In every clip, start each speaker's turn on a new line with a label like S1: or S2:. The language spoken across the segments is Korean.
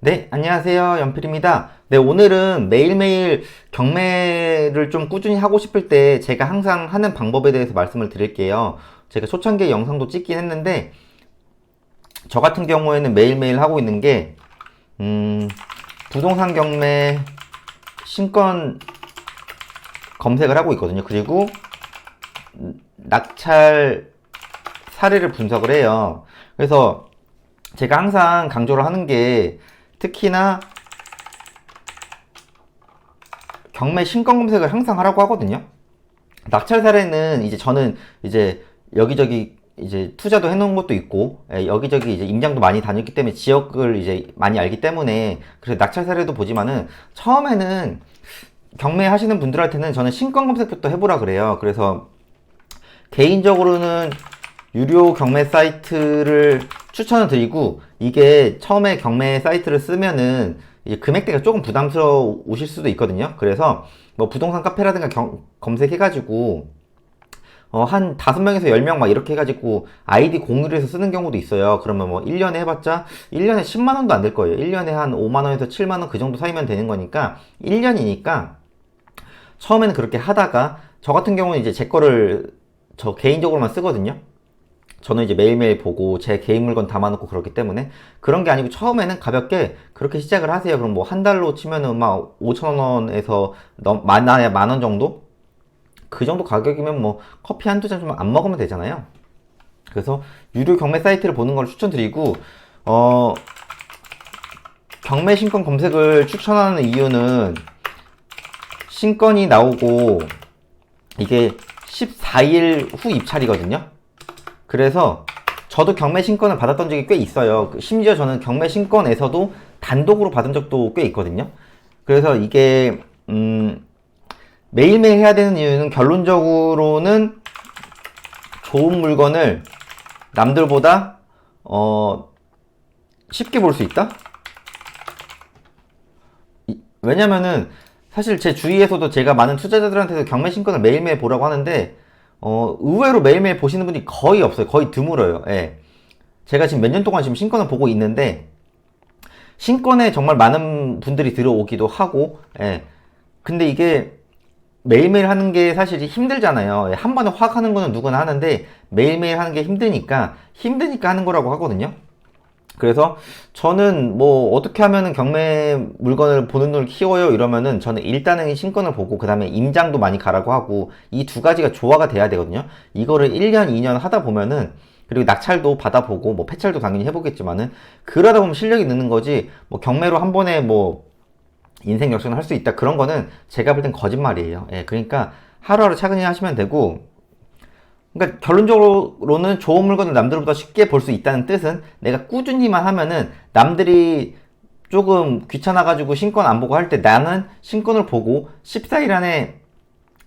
S1: 네, 안녕하세요. 연필입니다. 네, 오늘은 매일매일 경매를 좀 꾸준히 하고 싶을 때 제가 항상 하는 방법에 대해서 말씀을 드릴게요. 제가 초창기에 영상도 찍긴 했는데, 저 같은 경우에는 매일매일 하고 있는 게, 부동산 경매 신권 검색을 하고 있거든요. 그리고 낙찰 사례를 분석을 해요. 그래서 제가 항상 강조를 하는 게, 특히나 경매 신권 검색을 항상 하라고 하거든요. 낙찰 사례는 이제 저는 이제 여기저기 이제 투자도 해놓은 것도 있고, 여기저기 이제 임장도 많이 다녔기 때문에 지역을 이제 많이 알기 때문에, 그래서 낙찰 사례도 보지만은 처음에는 경매 하시는 분들한테는 저는 신권 검색부터 해보라 그래요. 그래서 개인적으로는 유료 경매 사이트를 추천을 드리고, 이게 처음에 경매 사이트를 쓰면은 이제 금액대가 조금 부담스러우실 수도 있거든요. 그래서 뭐 부동산 카페라든가 검색해가지고 한 5명에서 10명 막 이렇게 해가지고 아이디 공유를 해서 쓰는 경우도 있어요. 그러면 뭐 1년에 해봤자 1년에 10만원도 안 될 거예요. 1년에 한 5만원에서 7만원 그 정도 사이면 되는 거니까 1년이니까 처음에는 그렇게 하다가, 저 같은 경우는 이제 제 거를 저 개인적으로만 쓰거든요. 저는 이제 매일매일 보고 제 개인 물건 담아놓고 그렇기 때문에 그런 게 아니고, 처음에는 가볍게 그렇게 시작을 하세요. 그럼 뭐 한 달로 치면은 막 5천원에서 많아야 만원 정도? 그 정도 가격이면 뭐 커피 한두 잔 좀 안 먹으면 되잖아요. 그래서 유료 경매 사이트를 보는 걸 추천드리고, 경매 신권 검색을 추천하는 이유는 신권이 나오고 이게 14일 후 입찰이거든요. 그래서 저도 경매 신권을 받았던 적이 꽤 있어요. 심지어 저는 경매 신권에서도 단독으로 받은 적도 꽤 있거든요. 그래서 이게 매일매일 해야 되는 이유는, 결론적으로는 좋은 물건을 남들보다 쉽게 볼 수 있다? 왜냐면은 사실 제 주위에서도 제가 많은 투자자들한테도 경매 신권을 매일매일 보라고 하는데, 의외로 매일매일 보시는 분이 거의 없어요. 거의 드물어요. 예. 제가 지금 몇 년 동안 지금 신권을 보고 있는데, 신권에 정말 많은 분들이 들어오기도 하고, 예. 근데 이게 매일매일 하는 게 사실 힘들잖아요. 예. 한 번에 확 하는 거는 누구나 하는데, 매일매일 하는 게 힘드니까 하는 거라고 하거든요. 그래서 저는 뭐 어떻게 하면은 경매 물건을 보는 눈을 키워요 이러면은, 저는 일단은 신권을 보고 그 다음에 임장도 많이 가라고 하고, 이 두 가지가 조화가 돼야 되거든요. 이거를 1년 2년 하다 보면은, 그리고 낙찰도 받아보고 뭐 폐찰도 당연히 해보겠지만은, 그러다 보면 실력이 느는 거지, 뭐 경매로 한 번에 뭐 인생 역전을 할 수 있다, 그런 거는 제가 볼 땐 거짓말이에요. 예, 그러니까 하루하루 차근히 하시면 되고, 그러니까 결론적으로는 좋은 물건을 남들보다 쉽게 볼 수 있다는 뜻은, 내가 꾸준히만 하면은 남들이 조금 귀찮아가지고 신권 안 보고 할 때, 나는 신권을 보고 14일 안에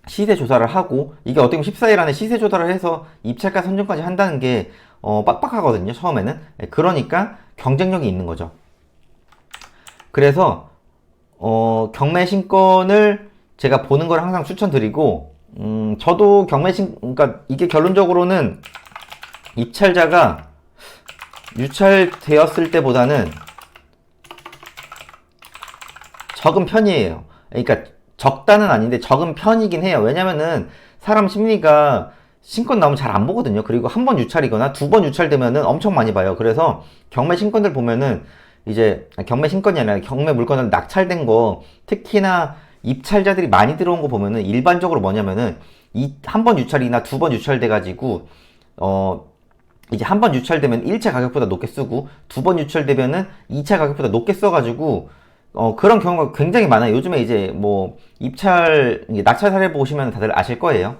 S1: 시세 조사를 하고, 이게 어떻게 보면 14일 안에 시세 조사를 해서 입찰가 선정까지 한다는 게 빡빡하거든요, 처음에는. 그러니까 경쟁력이 있는 거죠. 그래서 경매 신권을 제가 보는 걸 항상 추천드리고, 저도 그러니까 이게 결론적으로는 입찰자가 유찰되었을 때보다는 적은 편이에요. 그러니까 적다는 아닌데 적은 편이긴 해요. 왜냐면은 사람 심리가 신권 나오면 잘 안 보거든요. 그리고 한 번 유찰이거나 두 번 유찰되면은 엄청 많이 봐요. 그래서 경매 신권들 보면은, 이제 경매 신권이 아니라 경매 물건을 낙찰된 거, 특히나 입찰자들이 많이 들어온 거 보면은, 일반적으로 뭐냐면은 이 한 번 유찰이나 두 번 유찰돼 가지고 이제 한 번 유찰되면 1차 가격보다 높게 쓰고, 두 번 유찰되면은 2차 가격보다 높게 써가지고 그런 경우가 굉장히 많아요. 요즘에 이제 뭐 낙찰 사례 보시면 다들 아실 거예요.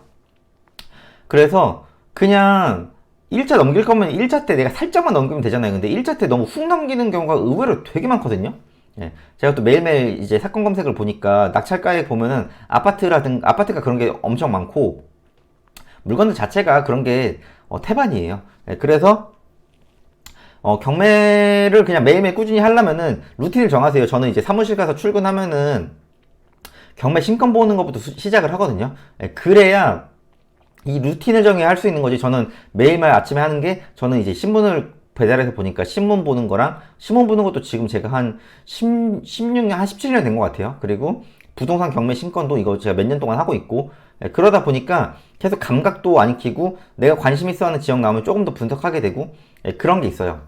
S1: 그래서 그냥 1차 넘길 거면 1차 때 내가 살짝만 넘기면 되잖아요. 근데 1차 때 너무 훅 넘기는 경우가 의외로 되게 많거든요. 예. 제가 또 매일매일 이제 사건 검색을 보니까, 낙찰가에 보면은 아파트가 그런 게 엄청 많고, 물건들 자체가 그런 게 태반이에요. 예. 그래서 경매를 그냥 매일매일 꾸준히 하려면은 루틴을 정하세요. 저는 이제 사무실 가서 출근하면은 경매 신권 보는 것부터 시작을 하거든요. 예. 그래야 이 루틴을 정해 할 수 있는 거지. 저는 매일매일 아침에 하는 게, 저는 이제 신문을 배달해서 보니까 신문 보는 거랑 신문 보는 것도 지금 제가 한 16년, 한 17년 된 것 같아요. 그리고 부동산 경매 신건도 이거 제가 몇 년 동안 하고 있고, 그러다 보니까 계속 감각도 안 익히고 내가 관심 있어 하는 지역 나오면 조금 더 분석하게 되고, 그런 게 있어요.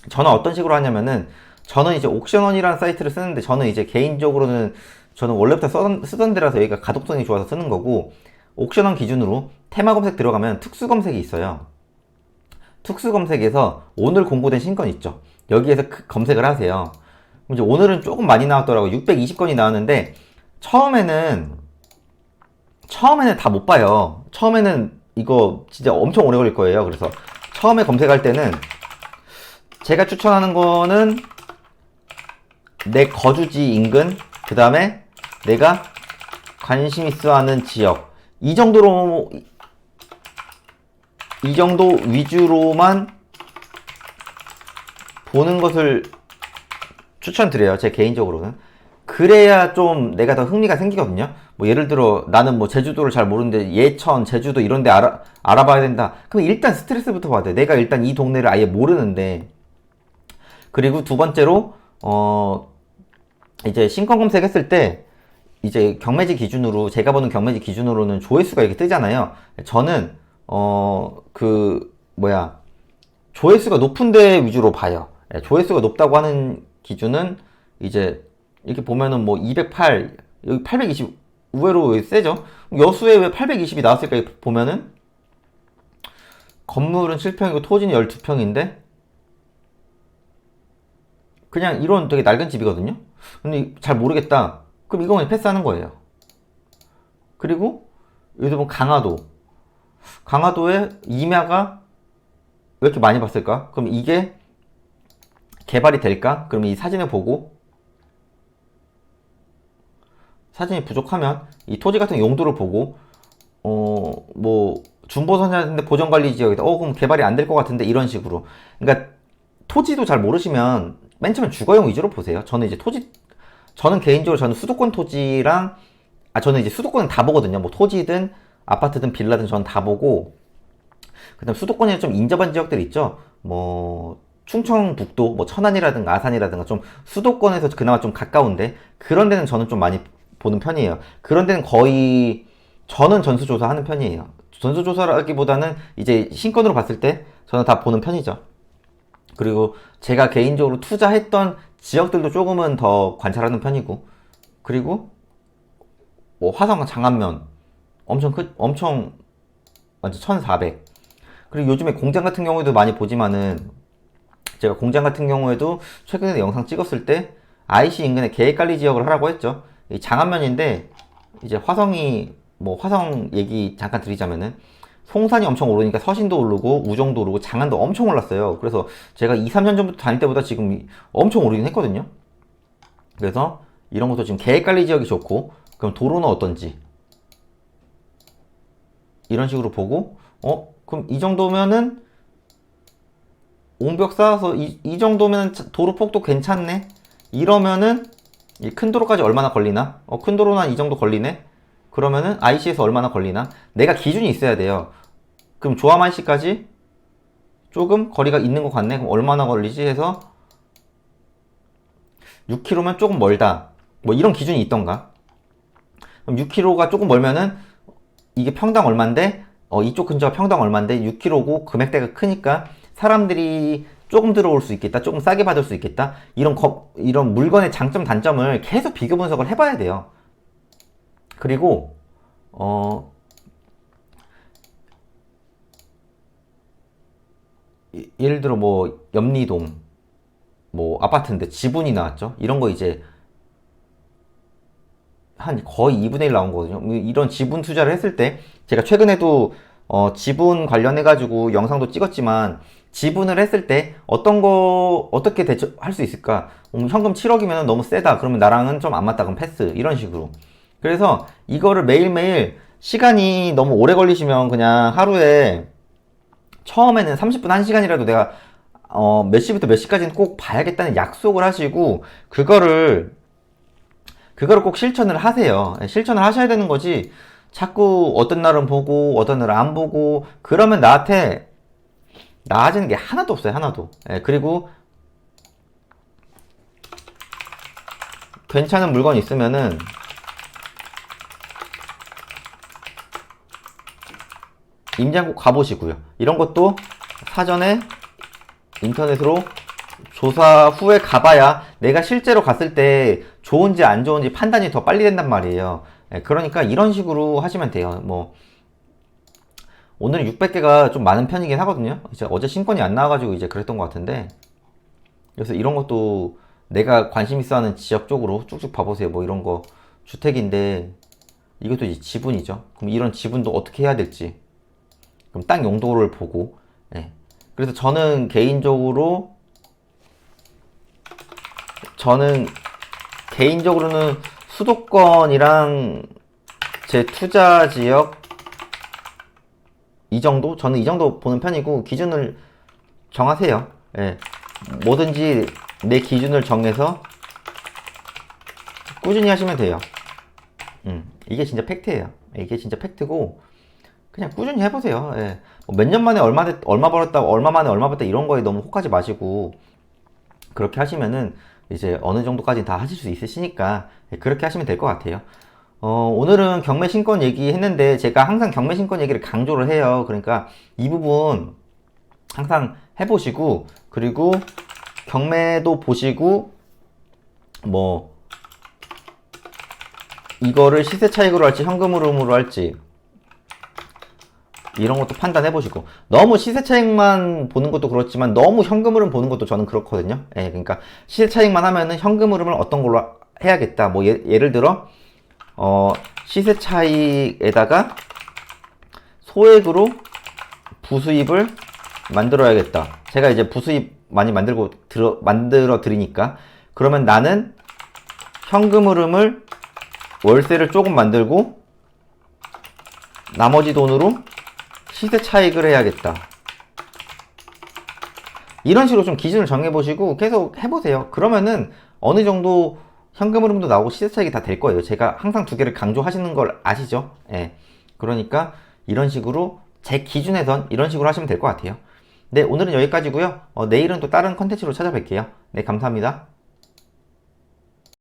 S1: 저는 어떤 식으로 하냐면은, 저는 이제 옥션원이라는 사이트를 쓰는데, 저는 이제 개인적으로는 저는 원래부터 쓰던 데라서 여기가 가독성이 좋아서 쓰는 거고, 옥션원 기준으로 테마 검색 들어가면 특수 검색이 있어요. 특수 검색에서 오늘 공고된 신건 있죠. 여기에서 검색을 하세요. 이제 오늘은 조금 많이 나왔더라고요. 620건이 나왔는데, 처음에는 다 못 봐요. 처음에는 이거 진짜 엄청 오래 걸릴 거예요. 그래서 처음에 검색할 때는 제가 추천하는 거는 내 거주지 인근, 그 다음에 내가 관심 있어 하는 지역, 이 정도 위주로만 보는 것을 추천드려요. 제 개인적으로는. 그래야 좀 내가 더 흥미가 생기거든요. 뭐 예를 들어 나는 뭐 제주도를 잘 모르는데 예천, 제주도 이런 데 알아봐야 된다. 그럼 일단 스트레스부터 받아요. 내가 일단 이 동네를 아예 모르는데. 그리고 두 번째로 이제 신건 검색했을 때 이제 경매지 기준으로, 제가 보는 경매지 기준으로는 조회수가 이렇게 뜨잖아요. 저는 조회수가 높은 데 위주로 봐요. 조회수가 높다고 하는 기준은 이제 이렇게 보면은 뭐 208, 여기 820, 의외로 세죠? 여수에 왜 820이 나왔을까 보면은, 건물은 7평이고 토지는 12평인데 그냥 이런 되게 낡은 집이거든요. 근데 잘 모르겠다. 그럼 이거 그냥 패스하는 거예요. 그리고 여기도 보면 강화도에 임야가 왜 이렇게 많이 봤을까? 그럼 이게 개발이 될까? 그럼 이 사진을 보고, 사진이 부족하면 이 토지 같은 용도를 보고, 뭐 준보선이라는데 보전관리 지역이다. 그럼 개발이 안 될 것 같은데, 이런 식으로. 그러니까 토지도 잘 모르시면 맨 처음에 주거용 위주로 보세요. 저는 개인적으로 저는 수도권 토지랑, 저는 이제 수도권은 다 보거든요. 뭐 토지든 아파트든 빌라든 저는 다 보고, 그 다음 수도권에 좀 인접한 지역들 있죠. 뭐 충청북도, 뭐 천안이라든가 아산이라든가 좀 수도권에서 그나마 좀 가까운데, 그런 데는 저는 좀 많이 보는 편이에요. 그런 데는 거의 저는 전수조사 하는 편이에요. 전수조사라기보다는 이제 신건으로 봤을 때 저는 다 보는 편이죠. 그리고 제가 개인적으로 투자했던 지역들도 조금은 더 관찰하는 편이고, 그리고 뭐 화성 장안면 엄청 완전 1400. 그리고 요즘에 공장 같은 경우에도 많이 보지만은, 제가 공장 같은 경우에도 최근에 영상 찍었을 때 IC 인근에 계획관리 지역을 하라고 했죠. 이 장안면인데, 이제 화성 얘기 잠깐 드리자면은, 송산이 엄청 오르니까 서신도 오르고 우정도 오르고 장안도 엄청 올랐어요. 그래서 제가 2, 3년 전부터 다닐 때보다 지금 엄청 오르긴 했거든요. 그래서 이런 것도 지금 계획관리 지역이 좋고, 그럼 도로는 어떤지 이런 식으로 보고, 그럼 이 정도면은 옹벽 쌓아서 이 정도면 도로 폭도 괜찮네, 이러면은 이 큰 도로까지 얼마나 걸리나? 큰 도로는 한 이 정도 걸리네? 그러면은 IC에서 얼마나 걸리나? 내가 기준이 있어야 돼요. 그럼 조암 IC까지 조금 거리가 있는 것 같네? 그럼 얼마나 걸리지? 해서 6km면 조금 멀다, 뭐 이런 기준이 있던가. 그럼 6km가 조금 멀면은 이게 평당 얼만데, 이쪽 근처가 평당 얼만데 6km고 금액대가 크니까 사람들이 조금 들어올 수 있겠다, 조금 싸게 받을 수 있겠다, 이런 물건의 장점 단점을 계속 비교 분석을 해봐야 돼요. 그리고 예를 들어 뭐 염리동 뭐 아파트인데 지분이 나왔죠. 이런 거 이제 한 거의 2분의 1 나온 거거든요. 이런 지분 투자를 했을 때, 제가 최근에도 지분 관련해 가지고 영상도 찍었지만, 지분을 했을 때 어떻게 대처할 수 있을까? 현금 7억이면 너무 세다, 그러면 나랑은 좀 안 맞다, 그럼 패스, 이런 식으로. 그래서 이거를 매일매일 시간이 너무 오래 걸리시면 그냥 하루에 처음에는 30분 1시간이라도 내가 몇 시부터 몇 시까지는 꼭 봐야겠다는 약속을 하시고, 그거를 꼭 실천을 하세요. 실천을 하셔야 되는 거지, 자꾸 어떤 날은 보고 어떤 날은 안 보고 그러면 나한테 나아지는 게 하나도 없어요. 하나도. 예, 그리고 괜찮은 물건 있으면은 임장 꼭 가보시고요. 이런 것도 사전에 인터넷으로 조사 후에 가봐야 내가 실제로 갔을 때 좋은지 안 좋은지 판단이 더 빨리 된단 말이에요. 예, 그러니까 이런 식으로 하시면 돼요. 뭐 오늘은 600개가 좀 많은 편이긴 하거든요. 이제 어제 신권이 안 나와가지고 이제 그랬던 것 같은데, 그래서 이런 것도 내가 관심 있어 하는 지역 쪽으로 쭉쭉 봐보세요. 뭐 이런 거 주택인데 이것도 이제 지분이죠. 그럼 이런 지분도 어떻게 해야 될지, 그럼 땅 용도를 보고. 예. 그래서 저는 개인적으로는 수도권이랑 제 투자 지역 이 정도? 저는 이 정도 보는 편이고, 기준을 정하세요. 예. 뭐든지 내 기준을 정해서 꾸준히 하시면 돼요. 이게 진짜 팩트예요. 이게 진짜 팩트고, 그냥 꾸준히 해보세요. 예. 몇 년 만에 얼마 벌었다, 얼마 만에 얼마 벌었다 이런 거에 너무 혹하지 마시고, 그렇게 하시면은 이제 어느 정도까지 다 하실 수 있으시니까 그렇게 하시면 될 것 같아요. 오늘은 경매 신권 얘기했는데 제가 항상 경매 신권 얘기를 강조를 해요. 그러니까 이 부분 항상 해보시고, 그리고 경매도 보시고, 뭐 이거를 시세 차익으로 할지 현금 흐름으로 할지 이런 것도 판단해 보시고, 너무 시세 차익만 보는 것도 그렇지만 너무 현금 흐름 보는 것도 저는 그렇거든요. 예, 그러니까 시세 차익만 하면은 현금 흐름을 어떤 걸로 해야겠다. 뭐 예를 들어 시세 차익에다가 소액으로 부수입을 만들어야겠다. 제가 이제 부수입 많이 만들어 드리니까, 그러면 나는 현금 흐름을 월세를 조금 만들고 나머지 돈으로 시세 차익을 해야겠다. 이런 식으로 좀 기준을 정해보시고 계속 해보세요. 그러면은 어느 정도 현금 흐름도 나오고 시세 차익이 다 될 거예요. 제가 항상 두 개를 강조하시는 걸 아시죠? 예. 그러니까 이런 식으로 제 기준에선 이런 식으로 하시면 될 것 같아요. 네, 오늘은 여기까지고요. 내일은 또 다른 컨텐츠로 찾아뵐게요. 네, 감사합니다.